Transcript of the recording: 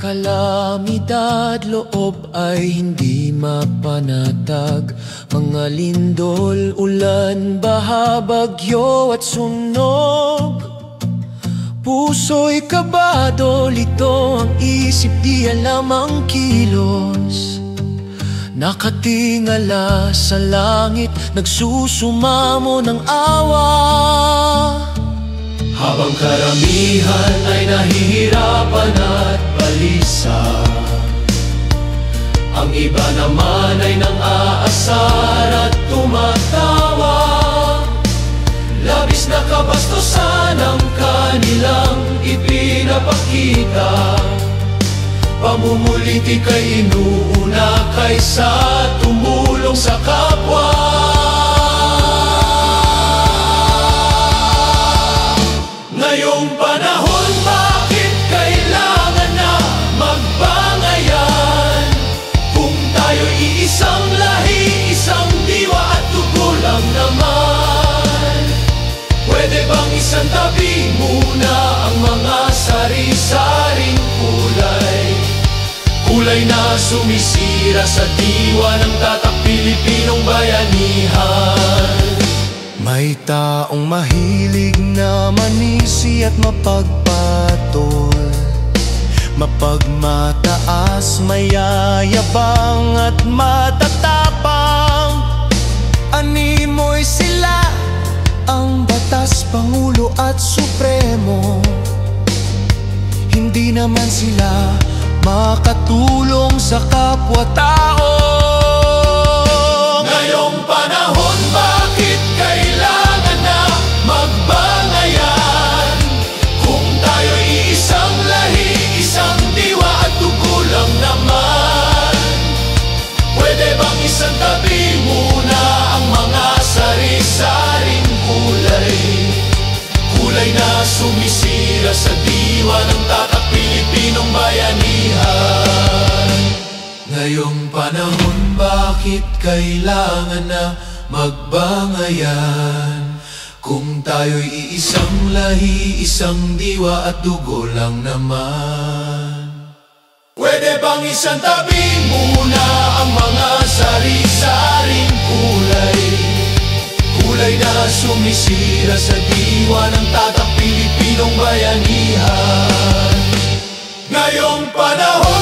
Kalamidad loob ay hindi mapanatag. Mga lindol, ulan, baha, bagyo at sunog. Puso'y kabado, lito ang isip, di alam ang kilos. Nakatingala sa langit, nagsusumamo ng awa. Habang karamihan ay nahihirapan at balisa, ang iba naman ay nang-aasar at tumatawa. Labis na kabastusan ang kanilang ipinapakita. Pamumulitik ay inuuna kaysa tumulong sa kapwa. Ngayong panahon, bakit kailangan na magbangayan? Kung tayo'y iisang lahi, isang diwa at dugo lang naman. Pwede bang isang tabi muna ang mga sari-saring kulay? Kulay na sumisira sa diwa ng tatak Pilipinong bayanihan. May taong mahilig na manisi at mapagpatol, mapagmataas, mayayabang at matatapang. Animoy sila ang batas, pangulo at supremo. Hindi naman sila makatulong sa kapwa-tao. Ngayong panahon, bakit kailangan na magbangayan? Kung tayo'y isang lahi, isang diwa at dugo lang naman. Pwede bang isang tabi muna ang mga sari-saring kulay? Kulay na sumisira sa diwa ng tatak Pilipinong bayanihan. Ngayong panahon, bakit kailangan na magbangayan? Kung tayo'y iisang lahi, isang diwa at dugo lang naman. Pwede bang isang tabi muna ang mga sari-saring kulay? Kulay na sumisira sa diwa ng tatak Pilipinong bayanihan. Ngayong panahon,